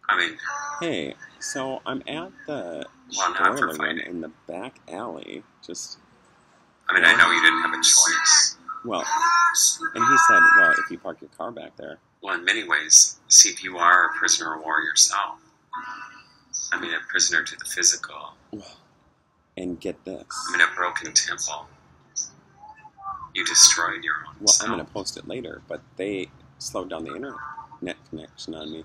I mean, Hey, so I'm at the well, not for boiler room fighting. in the back alley. Just, I mean, I know you didn't have a choice. well, and he said, well, if you park your car back there. Well, in many ways, see, if you are a prisoner of war yourself, I mean, a prisoner to the physical, And get this. I mean, a broken temple, you destroyed your own Well, self. I'm going to post it later, but they slowed down the internet connection on me.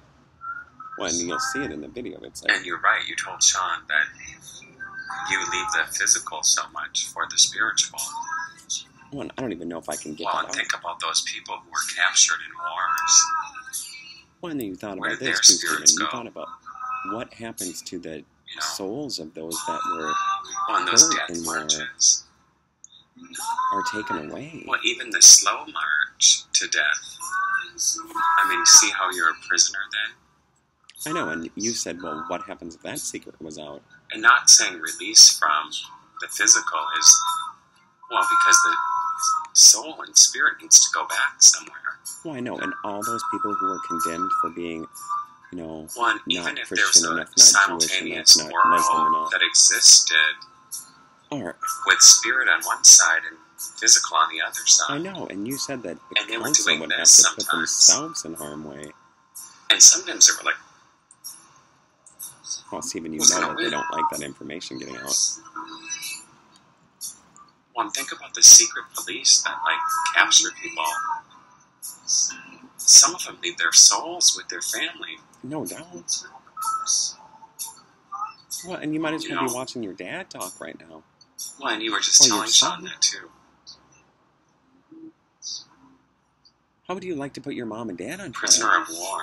Well, and you'll see it in the video. It's like, And you're right, you told Sean that you leave the physical so much for the spiritual. well, I don't even know if I can get Well, that and out. think about those people who were captured in wars. Well, and then you thought Where about did their this too, Stephen. spirits You go? thought about what happens to the You know, souls of those that were on those hurt death and marches. are taken away. Well, even the slow march to death. I mean, see how you're a prisoner then? I know, and you said, well, what happens if that secret was out? And not saying release from the physical is, well, because the soul and spirit needs to go back somewhere. Well, I know, and all those people who were condemned for being, you know, One, not even if Christian there's a enough, not Jewish enough, simultaneous not Muslim world enough, that existed or with spirit on one side and physical on the other side. I know, and you said that the And they were council doing would have this to put sometimes. themselves in harm's way. And sometimes they were like, Well, Stephen, you Who's know gonna that they win? don't like that information getting out. well, think about the secret police that, like, capture people. Some of them leave their souls with their family. No doubt. Well, and you might as You well be know. watching your dad talk right now. Well, and you were just Oh, your telling Sean son? that, too. How would you like to put your mom and dad on Prisoner trial? of war.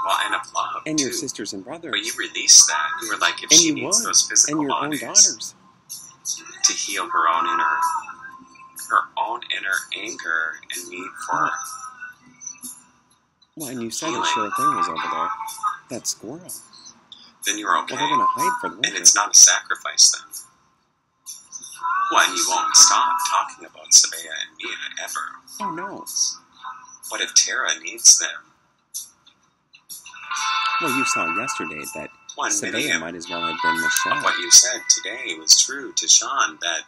Well, and of love, And your too. sisters and brothers. But you released that. You were like, if And she you needs would. those physical And your own bodies daughters. to heal her own inner anger and need for Well, and you said healing, a sure thing was over there. That squirrel. then you're okay. Well, they're going to hide for the winter. And it's not a sacrifice then. Well, and you won't stop talking about Sabea and Mia ever. Oh, no. What if Tara needs them? Well, you saw yesterday that Well, and many Sabea of might as well have been Michelle. what you said today was true to Sean, that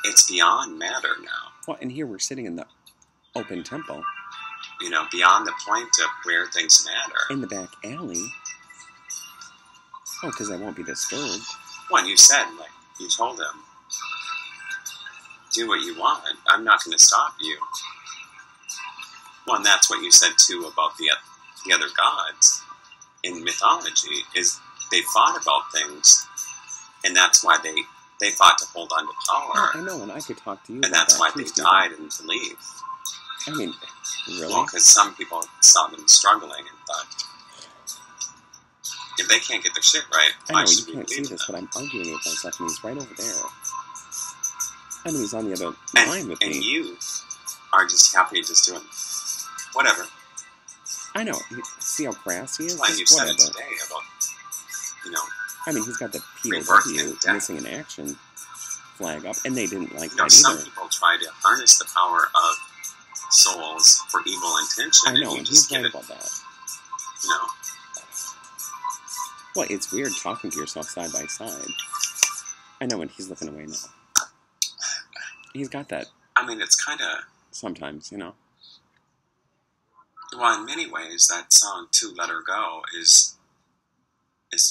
it's beyond matter now. Well, and here we're sitting in the open temple You know, beyond the point of where things matter. in the back alley. Oh, because I won't be disturbed. Well, and you said, like, you told him, do what you want. I'm not going to stop you. Well, and that's what you said, too, about the other gods in mythology, is they fought about things, and that's why they fought to hold on to Oh, power, I know, and I could talk to you and about that's that why too, they Stephen. died in belief. I mean, really? Well, because some people saw them struggling and thought, if they can't get their shit right, I why know, you should we can't see believe this, them? but I'm arguing with myself, and he's right over there. I mean, he's on the other line with And me. you are just happy just doing whatever. I know. See how crass he is? Well, and you Just said it whatever. today about, you know, I mean, he's got the Rebirth and POW, death. missing in action flag up, and they didn't like you know, that some either. people try to harness the power of souls for evil intention, I know, and you and just he's give right it, about that. you know. Well, it's weird talking to yourself side by side. I know, and he's looking away now. He's got that I mean, it's kind of, sometimes, you know. well, in many ways, that song "To Let Her Go" is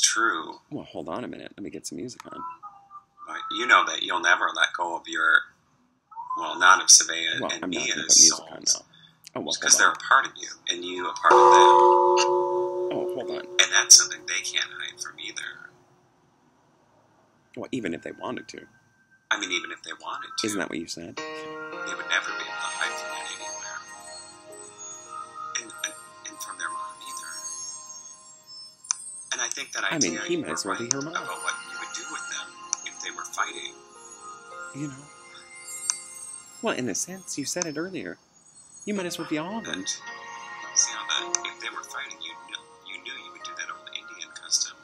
true. Well, hold on a minute. Let me get some music on. But you know that you'll never let go of your, well, not of Sabea Well, and I'm not going to put Mia's music on souls, now. Oh, well, because hold they're on. a part of you, and you a part of them. Oh, hold on. And that's something they can't hide from either. Well, even if they wanted to. I mean, even if they wanted to, Isn't that what you said? they would never be able to hide from it anywhere. And from their mom either. And I think that I idea mean, he you might were as well be right her mom. about what you would do with them if they were fighting. You know. Well, in a sense, you said it earlier. You might as well be all of them. See how that if they were fighting, you knew you would do that old Indian custom.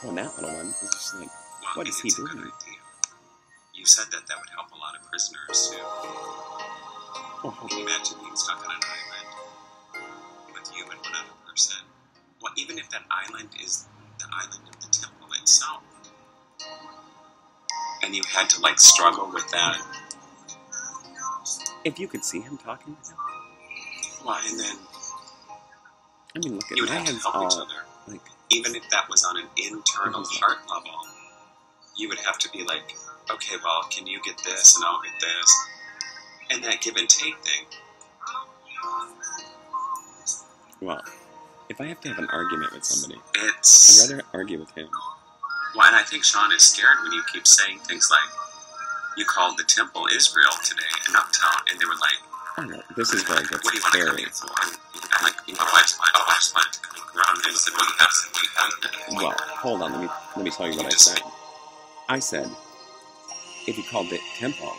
Well, and that little one is just like, Well, what I is mean, he it's a good doing? idea. You said that would help a lot of prisoners too. Can you imagine being stuck on an island with you and one other person? Well, even if that island is the island of the temple itself, and you had to like struggle with that. If you could see him talking to him. Well, and then I mean, look at you would my have to head's help each all other. like, Even if that was on an internal heart level, you would have to be like, okay, well, can you get this and I'll get this? And that give and take thing. well, if I have to have an argument with somebody, It's... I'd rather argue with him. Well, and I think Sean is scared when you keep saying things like, you called the temple Israel today in Uptown, and they were like, Oh, no, this is where it gets what do you want to come scary. here for? And I'm like, I just wanted to come around and said, well, you have to. Well, hold on, let me tell you what I said. I said, if you called it temple,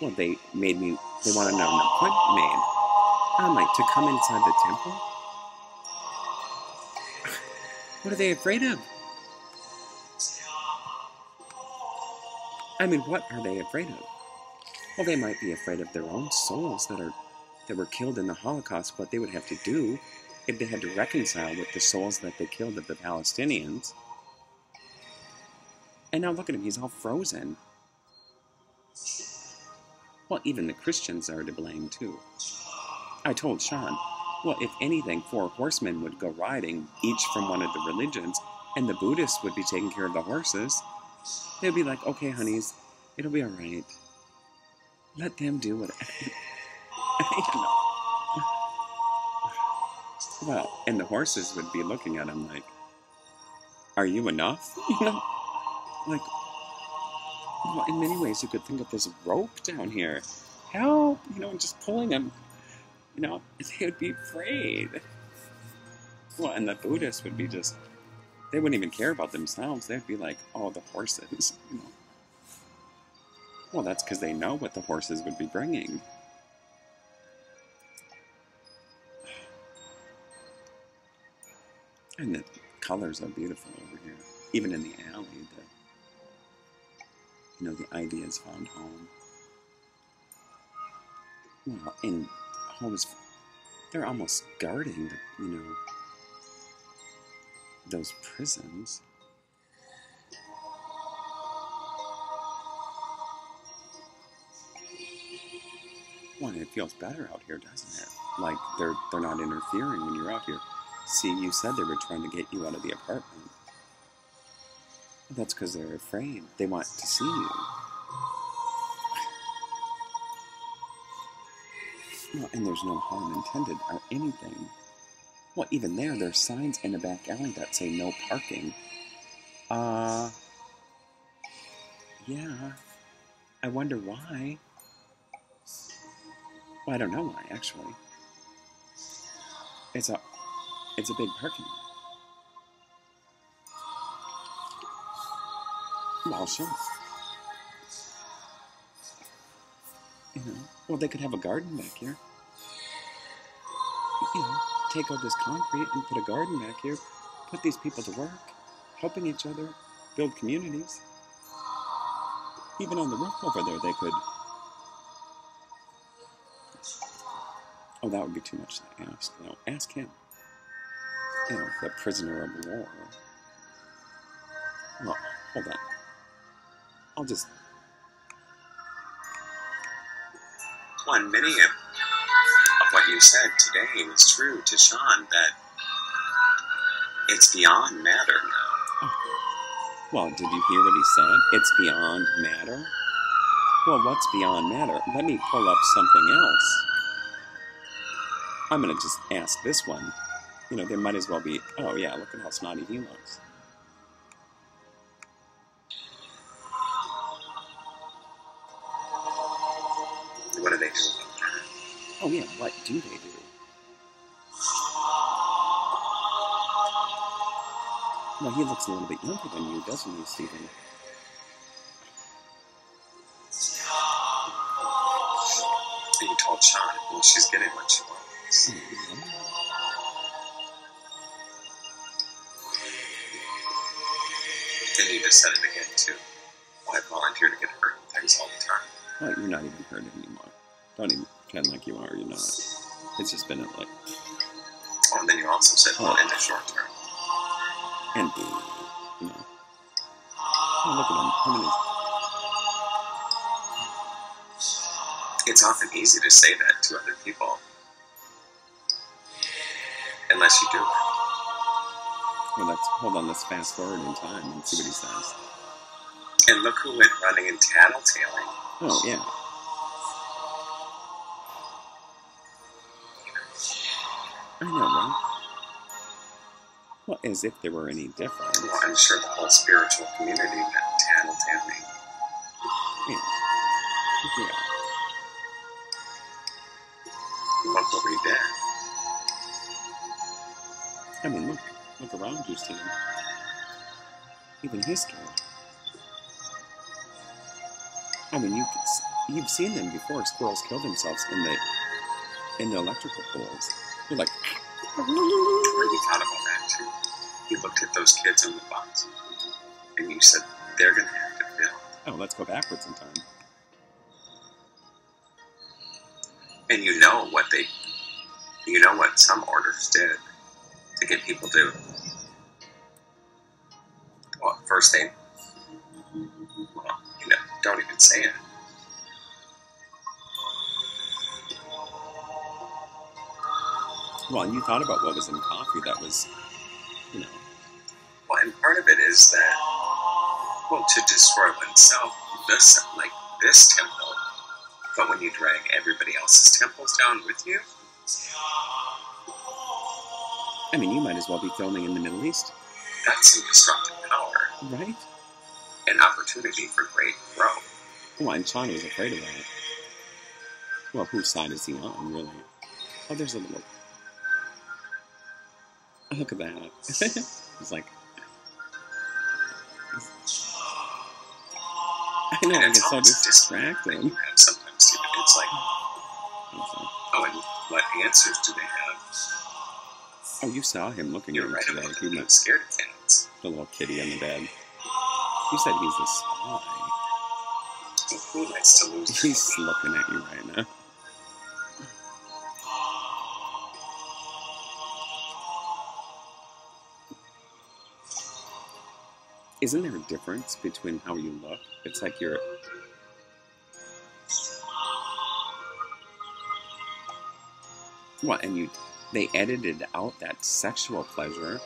well, they want to know an appointment made. I'm like, to come inside the temple? What are they afraid of? I mean, what are they afraid of? Well, they might be afraid of their own souls that were killed in the Holocaust, what they would have to do if they had to reconcile with the souls that they killed of the Palestinians. And now look at him, he's all frozen. Well, even the Christians are to blame, too. I told Sean, well, if anything, 4 horsemen would go riding, each from one of the religions, and the Buddhists would be taking care of the horses. They'd be like, okay, honeys, it'll be all right. Let them do what... Well, and the horses would be looking at him like, are you enough? You know? Like, well, in many ways, you could think of this rope down here. Help! You know, and just pulling him. You know, they would be afraid. Well, and the Buddhists would be just... They wouldn't even care about themselves. They'd be like, oh, the horses, you know. Well, that's because they know what the horses would be bringing. And the colors are beautiful over here. Even in the alley, the ideas found home. Well, in homes, they're almost guarding those prisons. Well, it feels better out here, doesn't it? Like they're not interfering when you're out here. See, you said they were trying to get you out of the apartment. Well, that's because they're afraid. They want to see you. Well, and there's no harm intended or anything. Well, even there's signs in the back alley that say no parking. Yeah. I wonder why. Well, I don't know why, actually. It's a big parking lot. Well, sure. Well, they could have a garden back here. Take out this concrete and put a garden back here. Put these people to work, helping each other, build communities. Even on the roof over there, they could... Oh, that would be too much to ask. No, ask him. The prisoner of war. Well, hold on. I'll just... Well, and many of what you said today was true to Sean, that it's beyond matter now. Oh. Well, did you hear what he said? It's beyond matter? Well, what's beyond matter? Let me pull up something else. I'm going to just ask this one. There might as well be... Oh, yeah, look at how snotty he looks. What do they do? Oh, yeah, what do they do? Well, he looks a little bit younger than you, doesn't he, Stephen? And you told Sean, well, she's getting what she wants. Mm-hmm. And you just said it again, too. Well, I volunteer to get hurt and things all the time. Well, you're not even hurt anymore. Don't even pretend like you are or you're not. It's just been like... Oh, and then you also said, well, in the short term. And, you know... Oh, look at him. How many... It's often easy to say that to other people. Unless you do it. Well, hold on, let's fast forward in time and see what he says. And look who went running and tattletaling. Oh, yeah. I know, right? Well, as if there were any difference. Well, I'm sure the whole spiritual community went tattletaling. Yeah. Yeah. Look what we did. I mean, look around you, Stephen. Even he's scared. I mean, you've seen them before. Squirrels kill themselves in the electrical poles. You're like, Or you thought about that too. You looked at those kids on the bus, and you said they're going to have to build. oh, let's go backwards in time. And you know what some orders did to get people to. Well, first they, don't even say it. Well, and you thought about what was in coffee that was, Well, and part of it is that, well, to destroy oneself, this temple, but when you drag everybody else's temples down with you. I mean, you might as well be filming in the Middle East. That's some destructive power. Right? An opportunity for great growth. Well, and Sean was afraid of that. Well, whose side is he on, really? Oh, there's a little... Look at that. It's like... I know, it's so distracting. Sometimes, too, it's like... Oh, and what answers do they have? Oh, you saw him looking at You're him right today. about He being scared of cats. the little kitty on the bed. You said he's a spy. Well, who likes to lose? He's looking at you right now. Isn't there a difference between how you look? It's like you're... Well, and they edited out that sexual pleasure.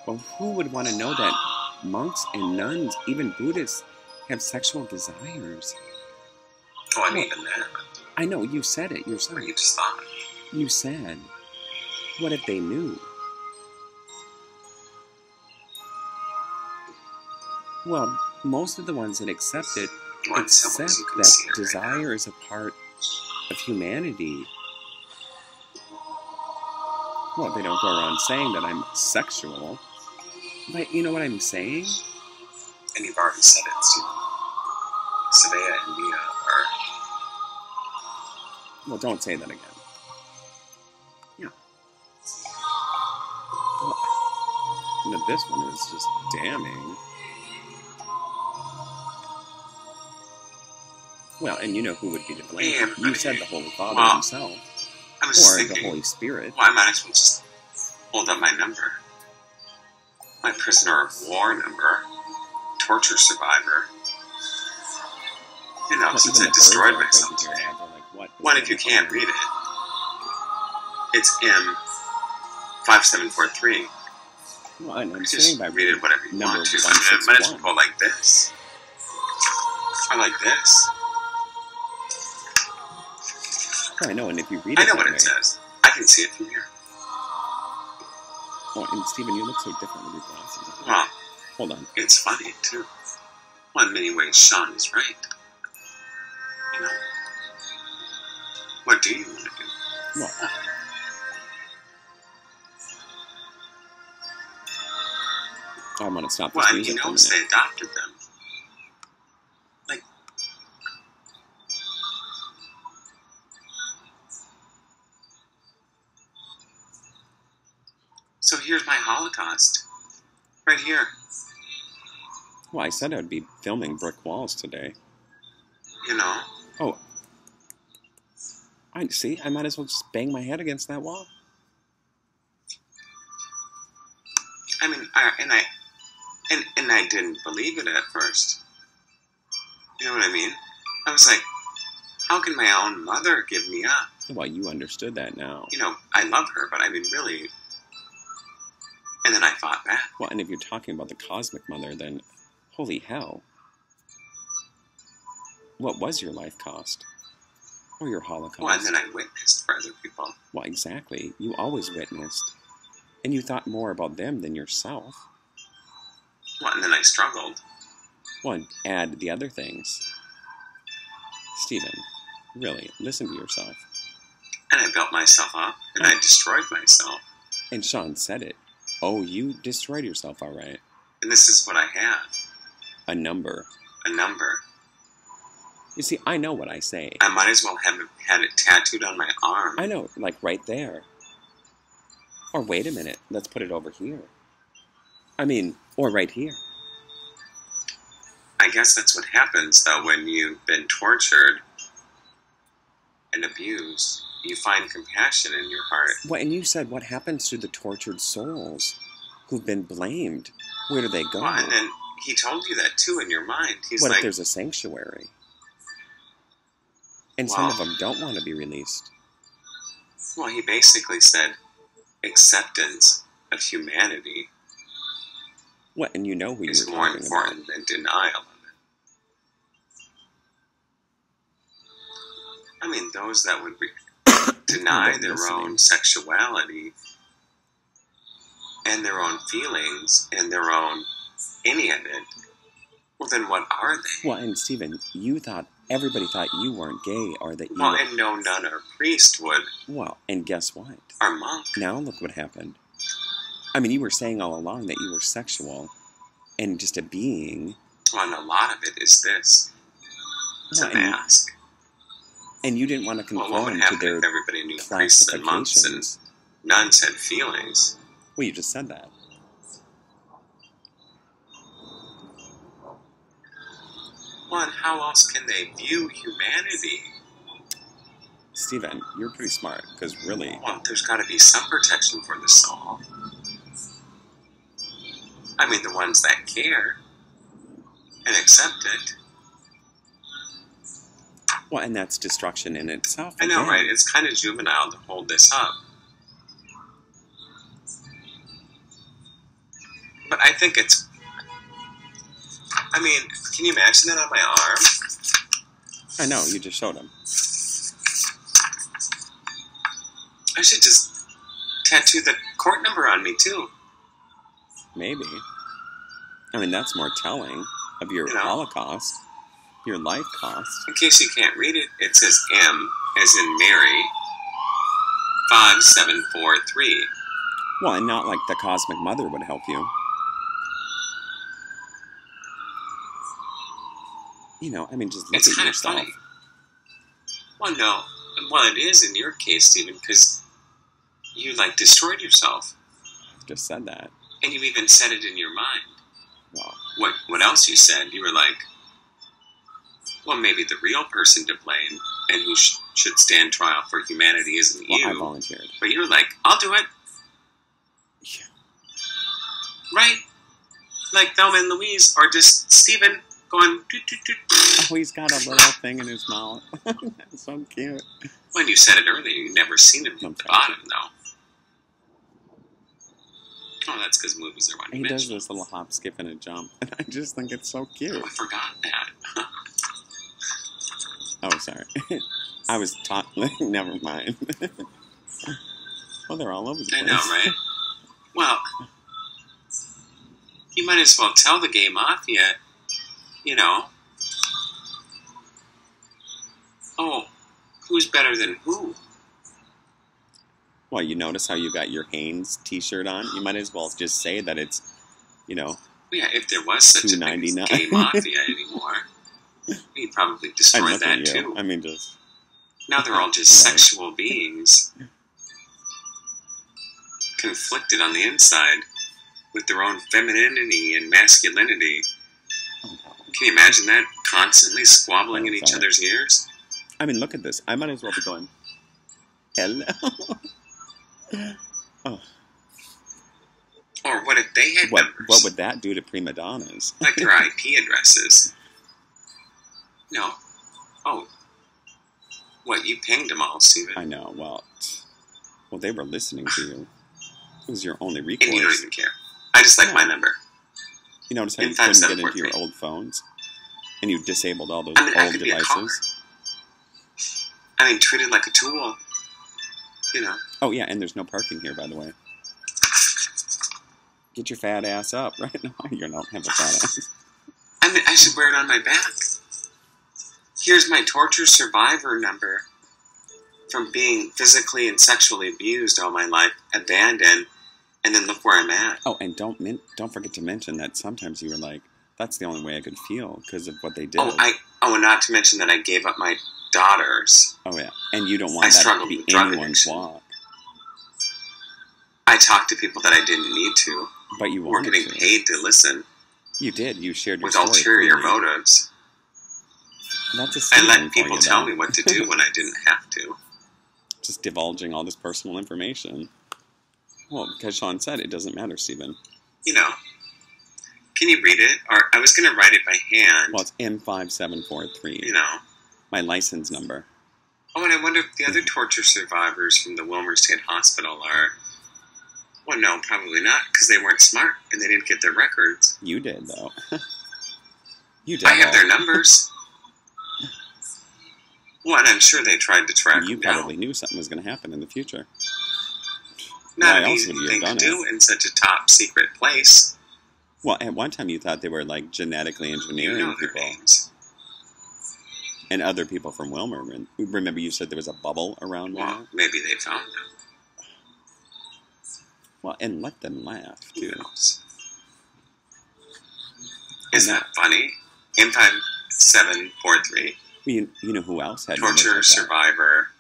Well, who would want to know that monks and nuns, even Buddhists, have sexual desires? Oh, and even that. I know, you said it yourself. Or you just thought. You said, what if they knew? Well, most of the ones that accept it accept that desire is a part of humanity. Well, they don't go around saying that I'm sexual. But you know what I'm saying? And you've already said it, Stephen. Savea and Mia are... Well, don't say that again. Yeah. Well, this one is just damning. Well, and you know who would be to blame. Yeah, you said the Holy Father himself. I was or thinking, the Holy Spirit. Well, I might as well just hold up my number. My prisoner of war number. Torture survivor. You know, since I destroyed myself today. What if you can't read it? It's M5743. Well, I'm just saying by read it whatever you want to. I might as well go like this. Or like this. I know, and if you read it I know what way, it says. I can see it from here. Oh, and Stephen, you look so different with your glasses. Well, hold on. It's funny, too. Well, in many ways, Sean is right. You know. What do you want to do? Well, I want to stop this music you know, they adopted them. Like, so here's my Holocaust. Right here. Well, I said I'd be filming brick walls today. You know. Oh. I might as well just bang my head against that wall. I mean, I didn't believe it at first. You know what I mean? I was like, how can my own mother give me up? Well, you understood that now. You know, I love her, but I mean, really. And then I fought back. Well, and if you're talking about the cosmic mother, then holy hell. What was your life cost? Or your Holocaust? Well, and then I witnessed for other people. Well, exactly. You always witnessed. And you thought more about them than yourself. Well, and then I struggled. Well, and add the other things. Stephen, really, listen to yourself. And I built myself up, and I destroyed myself. And Sean said it. Oh, you destroyed yourself, all right. And this is what I have. A number. A number. You see, I know what I say. I might as well have had it tattooed on my arm. I know, like right there. Or wait a minute, let's put it over here. I mean, or right here. I guess that's what happens, though, when you've been tortured and abused. You find compassion in your heart. Well, and you said, what happens to the tortured souls who've been blamed? Where do they go? Well, and then he told you that, too, in your mind. He's what like, if there's a sanctuary? And some of them don't want to be released. Well, he basically said acceptance of humanity What? And you know who is you're more talking important than denial of it. I mean, those that would deny their own sexuality and their own feelings and their own any of it, well, then what are they? Well, and Stephen, you thought, everybody thought you weren't gay or that you... Well, and no nun or priest would. Well, and guess what? Or monk. Now look what happened. I mean, you were saying all along that you were sexual and just a being. Well, and a lot of it is this. It's a mask. And you didn't want to conform what would to happen their if everybody knew priests and monks and nuns had feelings? Well, you just said that. Well, and how else can they view humanity? Stephen, you're pretty smart, because really... Well, there's got to be some protection for the soul. I mean, the ones that care and accept it. Well, and that's destruction in itself. I know, right? It's kind of juvenile to hold this up. But I think it's... I mean, can you imagine that on my arm? I know, you just showed him. I should just tattoo the court number on me, too. Maybe. I mean, that's more telling of your Holocaust, your life cost. In case you can't read it, it says M, as in Mary, 5743. Well, and not like the Cosmic Mother would help you. You know, I mean, just look at yourself. Funny. Well, no. Well, it is in your case, Stephen, because you, destroyed yourself. I just said that. And you even said it in your mind. Well, what else you said? You were like, well, maybe the real person to blame and who should stand trial for humanity isn't you. I volunteered. But you were like, I'll do it. Yeah. Right? Like Thelma and Louise, or just Stephen going, doot, doot, doot. Oh, he's got a little thing in his mouth. That's so cute. When you said it earlier, you'd never seen him at the bottom, though. Oh, that's because movies are one. He does this little hop, skip, and a jump, and I just think it's so cute. Oh, I forgot that. Oh, sorry. I was taught. Never mind. Well, they're all over the place. I know, right? Well, you might as well tell the gay mafia, you know, oh, who's better than who? Well, you notice how you got your Hanes t-shirt on? You might as well just say that it's, you know, yeah, if there was such a thing as gay mafia anymore, he'd probably destroy that too. I mean, just... Now they're all just sexual beings, conflicted on the inside with their own femininity and masculinity. Can you imagine that? Constantly squabbling in each other's ears? I mean, look at this. I might as well be going, Hello. Oh, Or what if they had numbers? what would that do to prima donnas? Like their IP addresses. No. Oh. What, you pinged them all, Stephen? I know. Well, they were listening to you. It was your only recourse. And you don't even care. I just like my number. You notice how you couldn't get into your old phones? And you disabled all those old devices? I mean, treated like a tool. You know. Oh, yeah, and there's no parking here, by the way. Get your fat ass up, right? No, you don't have a fat ass. I mean, I should wear it on my back. Here's my torture survivor number from being physically and sexually abused all my life, abandoned, and then look where I'm at. Oh, and don't forget to mention that sometimes you were like, that's the only way I could feel because of what they did. And not to mention that I gave up my daughters. Oh, yeah. And you don't want that to be anyone's walk. I talked to people that I didn't need to. But you were getting paid to listen. You did. You shared your with story ulterior motives. That's I let people tell me what to do when I didn't have to. Just divulging all this personal information. Well, because Sean said it doesn't matter, Stephen. You know. Can you read it? Or I was going to write it by hand. Well, it's M5743. You know. My license number. Oh, and I wonder if the other torture survivors from the Wilmer State Hospital are... Well, no, probably not, because they weren't smart and they didn't get their records. You did, though. You did. I have their numbers. Well, and I'm sure they tried to track them down. You probably knew something was going to happen in the future. Not an easy thing to do in such a top secret place. Well, at one time you thought they were like genetically engineering people. Names. And other people from Wilmer. Remember you said there was a bubble around Wilmer? Well, maybe they found them. Well, and let them laugh, too. Isn't that funny? M5743. You know who else had torture survivor,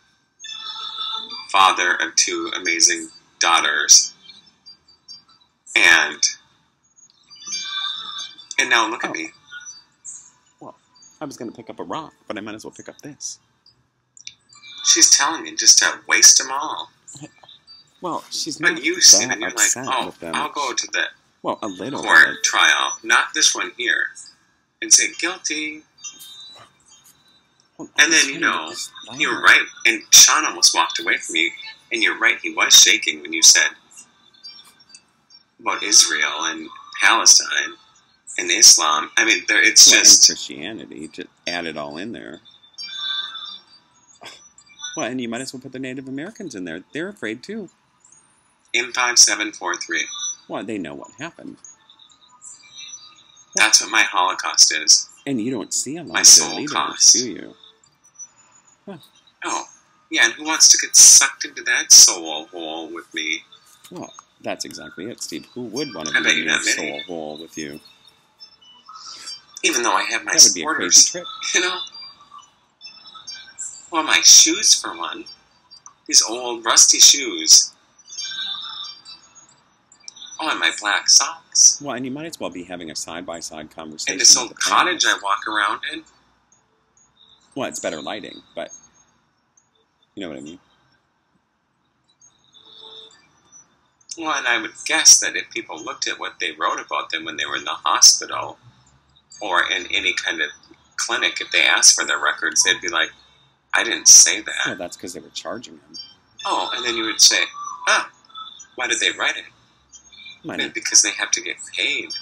father of 2 amazing daughters, and now look at me. Well, I was going to pick up a rock, but I might as well pick up this. She's telling me just to waste them all. Well, she's not. But you see, and you're like, oh, I'll go to the court trial, not this one here, and say guilty. Well, and then, you were right, and Sean almost walked away from you, and you're right, he was shaking when you said about Israel and Palestine and Islam. I mean, it's just... And Christianity, to add it all in there. Well, and you might as well put the Native Americans in there. They're afraid, too. M5743. Well, they know what happened. That's what my Holocaust is. And you don't see a lot of their leaders, do you? Huh. Oh, yeah, and who wants to get sucked into that soul hole with me? Well, that's exactly it, Steve. Who would want to be in your soul hole with you? Even though I have my supporters. That would be a crazy trip. You know? Well, my shoes, for one. These old, rusty shoes. Oh, and my black socks. Well, and you might as well be having a side-by-side conversation. And this old cottage I walk around in. Well, it's better lighting, but you know what I mean. Well, and I would guess that if people looked at what they wrote about them when they were in the hospital or in any kind of clinic, if they asked for their records, they'd be like, I didn't say that. Well, that's because they were charging them. Oh, and then you would say, why did they write it? Money. Because they have to get paid.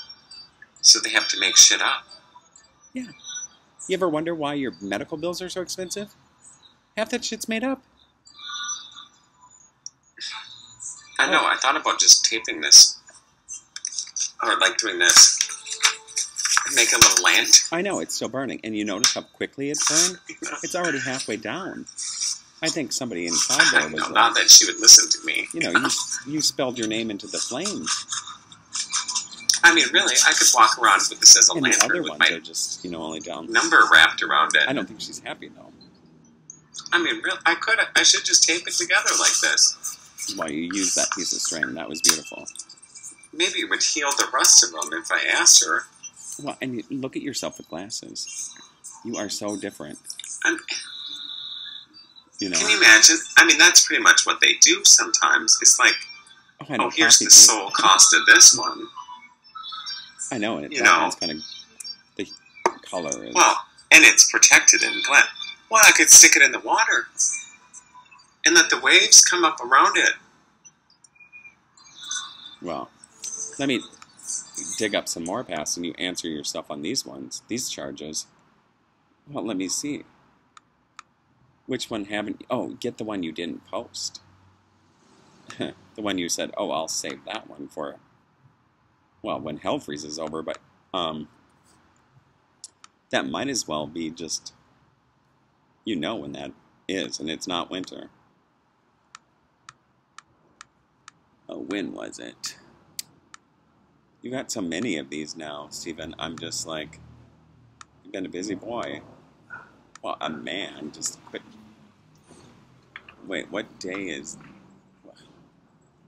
So they have to make shit up. Yeah. You ever wonder why your medical bills are so expensive? Half that shit's made up. I know. I thought about just taping this. Or like doing this. Make a little lantern. I know. It's still burning. And you notice how quickly it burned? It's already halfway down. I think somebody inside there was not that she would listen to me. You spelled your name into the flames. I mean, really, I could walk around with this as a lantern. The other with ones my are just, only down. Number wrapped around it. I don't think she's happy, though. I mean, really, I should just tape it together like this. Well, you used that piece of string. That was beautiful. Maybe it would heal the rest of them if I asked her. Well, and look at yourself with glasses. You are so different. You know? Can you imagine? I mean, that's pretty much what they do sometimes. It's like, oh, here's the sole cost of this one. I know it. That one's kind of the color is. Well, and it's protected in glass. Well, I could stick it in the water and let the waves come up around it. Well, let me dig up some more past and you answer your stuff on these ones, these charges. Well, let me see. Which one haven't... Oh, get the one you didn't post. The one you said, oh, I'll save that one for... Well, when hell freezes over, but... that might as well be just... You know when that is, and it's not winter. Oh, when was it? You got so many of these now, Stephen. I'm just like... You've been a busy boy. Well, a man just quit. Wait, what day is...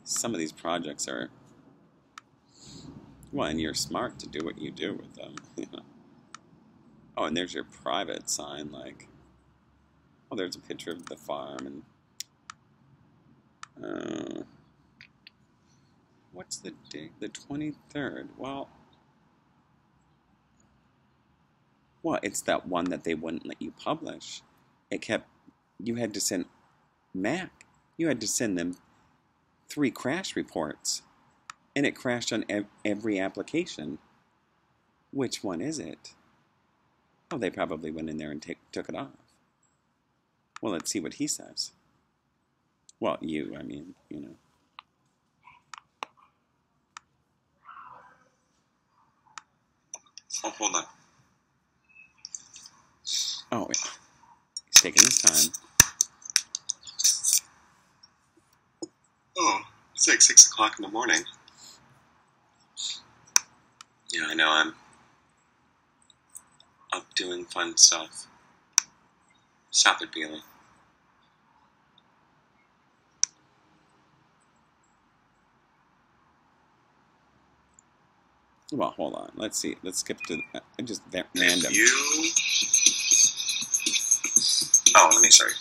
Some of these projects are... Well, and you're smart to do what you do with them. Oh, and there's your private sign, like... Oh, there's a picture of the farm, and... what's the date? The 23rd. Well, it's that one that they wouldn't let you publish. It kept... You had to send... Mac, you had to send them 3 crash reports. And it crashed on every application. Which one is it? Oh, they probably went in there and took it off. Well, let's see what he says. Well, I mean, you know. Oh, hold on. Oh, he's taking his time. Oh, it's like 6 o'clock in the morning. Yeah, I know, I'm up doing fun stuff. Stop it, Bailey. Well, hold on. Let's see. Let's skip to just random. Oh, let me sorry.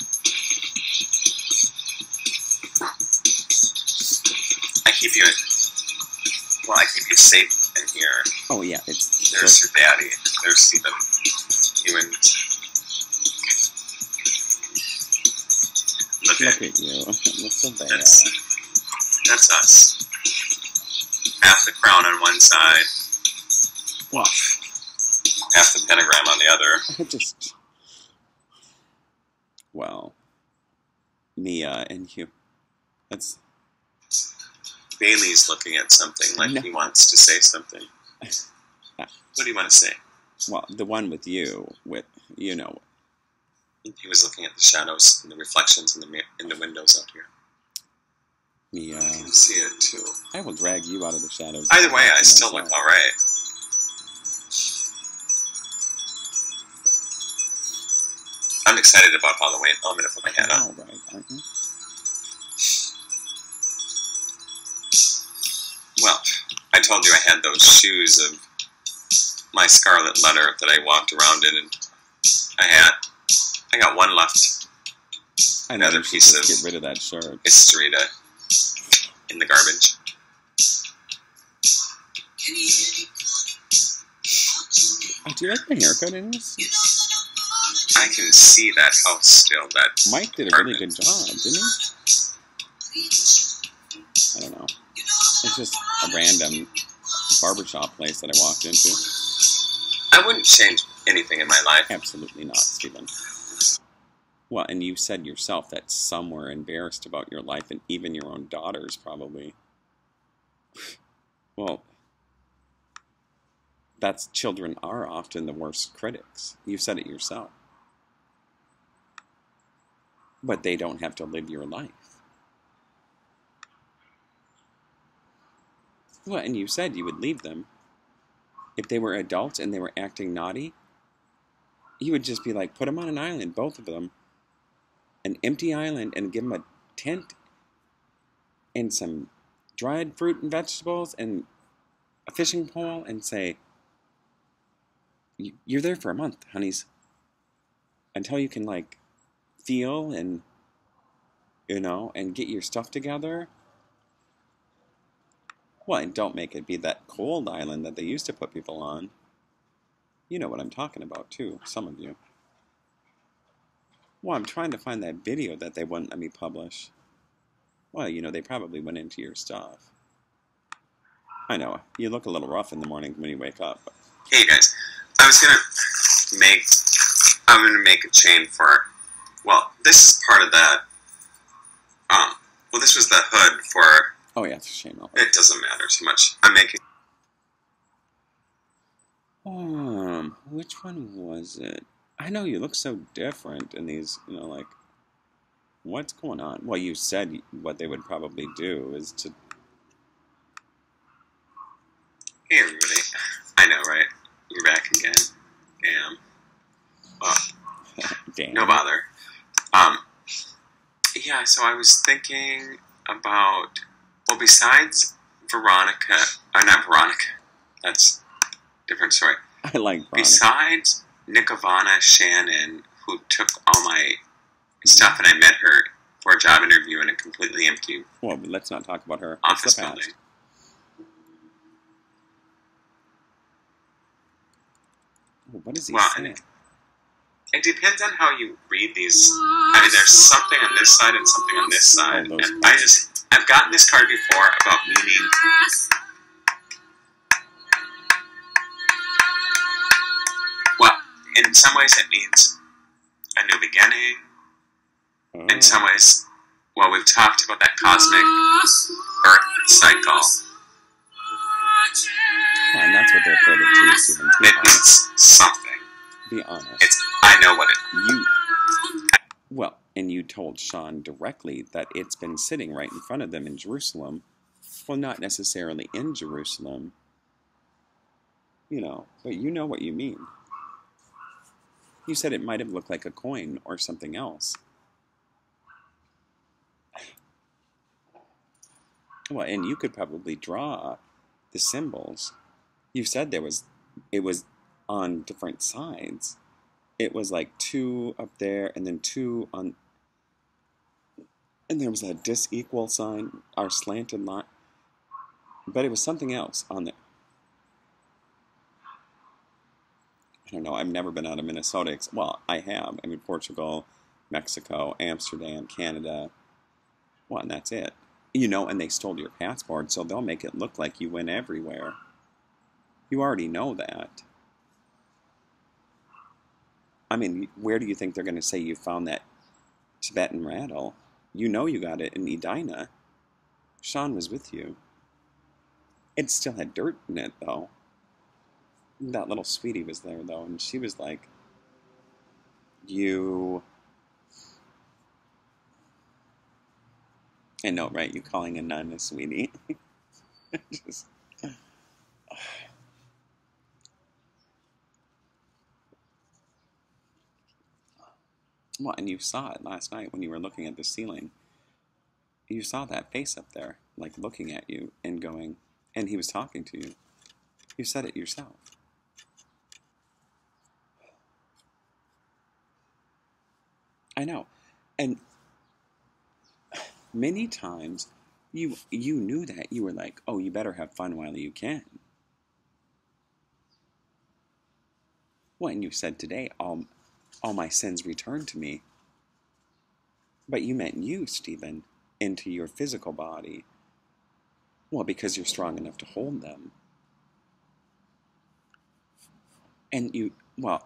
I keep you safe in here. Oh yeah, there's your daddy. There's Stephen. You and look at you. Look so bad. That's us. Half the crown on one side. Well, half the pentagram on the other. Well, Mia and you. That's... Bailey's looking at something like he wants to say something. What do you want to say? Well, the one with you, you know. He was looking at the shadows and the reflections in the windows out here. Mia. I can see it too. I will drag you out of the shadows. Either way, I still look alright. I'm excited about Halloween. Oh, I'm going to put my hat on. All right, aren't you? Well, I told you I had those shoes of my scarlet letter that I walked around in, and I got one left. Another piece of get rid of that shirt. History in the garbage. Oh, do you like my haircut in this? I can see that house still. That Mike did a really good job, didn't he? I don't know. It's just a random barbershop place that I walked into. I wouldn't change anything in my life. Absolutely not, Stephen. Well, and you said yourself that some were embarrassed about your life, and even your own daughters probably. Well, children are often the worst critics. You said it yourself. But they don't have to live your life. Well, and you said you would leave them. If they were adults and they were acting naughty, you would just be like, put them on an island, both of them. An empty island, and give them a tent and some dried fruit and vegetables and a fishing pole and say, you're there for a month, honeys. Until you can, feel and you know, and get your stuff together. Well, and don't make it be that cold island that they used to put people on. You know what I'm talking about, too, some of you. Well, I'm trying to find that video that they wouldn't let me publish. Well, you know, they probably went into your stuff. I know, you look a little rough in the morning when you wake up. Hey guys, I'm gonna make a chain for, well, this is part of that, well, this was the hood for, Oh yeah, it's a shame. it doesn't matter too much. I'm making, which one was it? I know you look so different in these, you know, like, what's going on? Well, you said what they would probably do is to... hey everybody, I know, right? You're back again. Damn. Well, Damn. no bother. Yeah, so I was thinking about, well, besides Veronica, not Veronica, that's a different story. I like Veronica. Besides Nicovana Shannon, who took all my stuff, and I met her for a job interview in a completely empty Well, let's not talk about her. office It's the building. past. Oh, what is he saying? It depends on how you read these. I mean, there's something on this side and something on this side. Oh, those And I've gotten this card before about meaning. Well, in some ways it means a new beginning. Oh. In some ways, well, we've talked about that cosmic birth cycle. Yeah, and that's what they're afraid of too, Stephen. It means something. Be honest. I know what it. Well, and you told Sean directly that it's been sitting right in front of them in Jerusalem. Well, not necessarily in Jerusalem, you know, but you know what you mean. You said it might have looked like a coin or something else. Well, and you could probably draw the symbols. You said it was on different sides. It was like 2 up there and then 2 on, and there was a disequal sign, our slanted line, but it was something else on there. I don't know, I've never been out of Minnesota. Well, I have. I mean, Portugal, Mexico, Amsterdam, Canada. Well, and that's it. You know, and they stole your passport, so they'll make it look like you went everywhere. You already know that. I mean, where do you think they're going to say you found that Tibetan rattle? You know you got it in Edina. Sean was with you. It still had dirt in it, though. That little sweetie was there, though, and she was like, you... I know, right? You calling a nun a sweetie. Just... Well, and you saw it last night when you were looking at the ceiling. You saw that face up there, like looking at you and going, and he was talking to you. You said it yourself. I know. And many times you knew that. You were like, oh, you better have fun while you can. Well, and you said today, all my sins return to me. But you meant you, Stephen, into your physical body. Well, because you're strong enough to hold them. And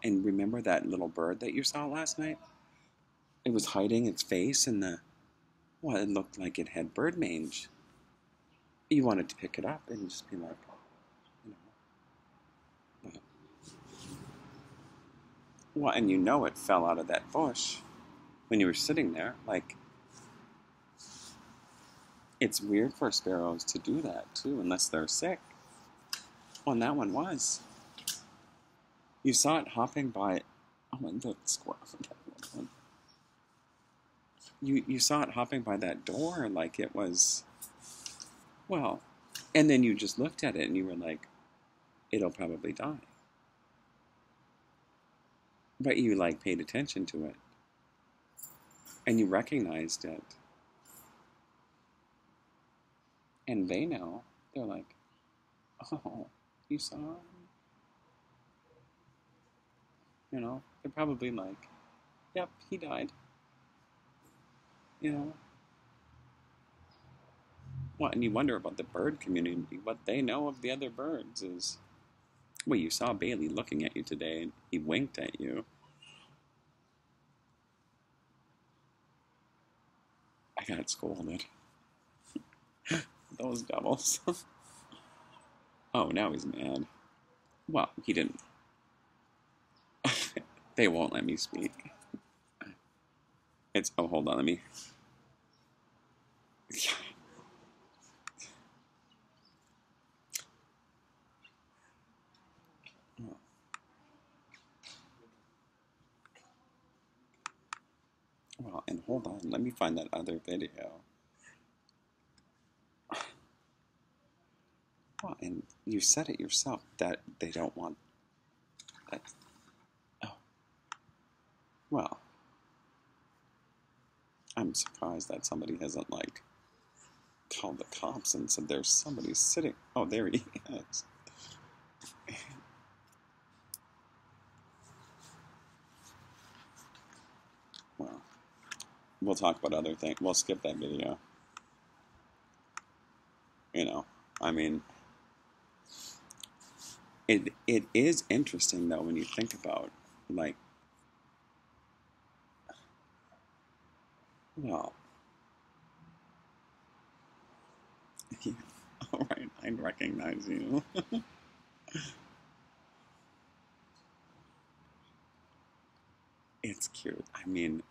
and remember that little bird that you saw last night? It was hiding its face in the... Well, it looked like it had bird mange. You wanted to pick it up and just be like, you know. Well, and you know it fell out of that bush when you were sitting there. Like, it's weird for sparrows to do that, too, unless they're sick. Well, and that one was. You saw it hopping by... Oh, and the squirrel. You saw it hopping by that door like it was... Well, and then you just looked at it and you were like, it'll probably die. But you, like, paid attention to it. And you recognized it. And they know. They're like, oh, you saw him? You know, they're probably like, yep, he died. You know, what? And you wonder about the bird community. What they know of the other birds is, well, you saw Bailey looking at you today, and he winked at you. I got scolded. Those devils. Oh, now he's mad. Well, he didn't. They won't let me speak. It's, oh, hold on, let me. Well, and hold on, let me find that other video. Well, and you said it yourself that they don't want that. Oh, well, I'm surprised that somebody hasn't, like, called the cops and said there's somebody sitting. Oh, there he is. Well, we'll talk about other things. We'll skip that video. You know, I mean, it is interesting though when you think about, like, well, yeah, all right, I recognize you. It's cute. I mean,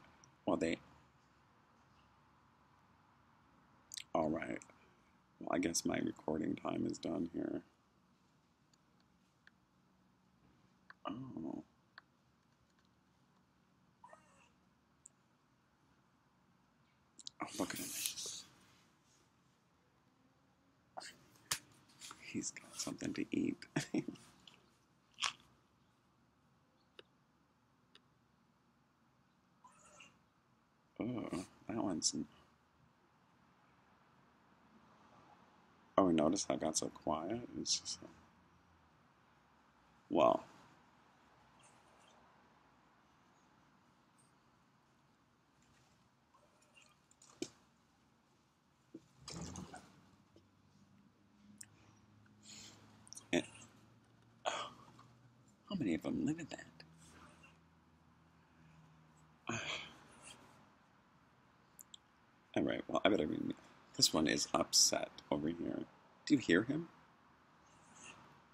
well, they. All right. Well, I guess my recording time is done here. Oh. Oh, look at him. He's got something to eat. Oh, that one's. Oh, notice how it got so quiet? It's just. Well. It, oh, how many of them live in that? All right, well, I better read. This one is upset over here. Do you hear him?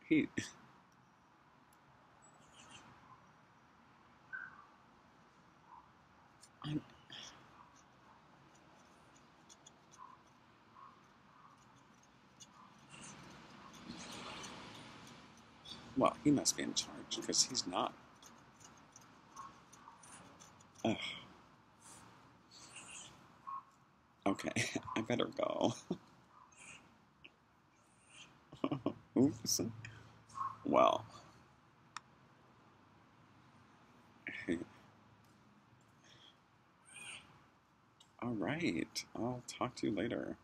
He. I'm, well, he must be in charge because he's not. Ugh. Okay, I better go. Oops. Well. All right. I'll talk to you later.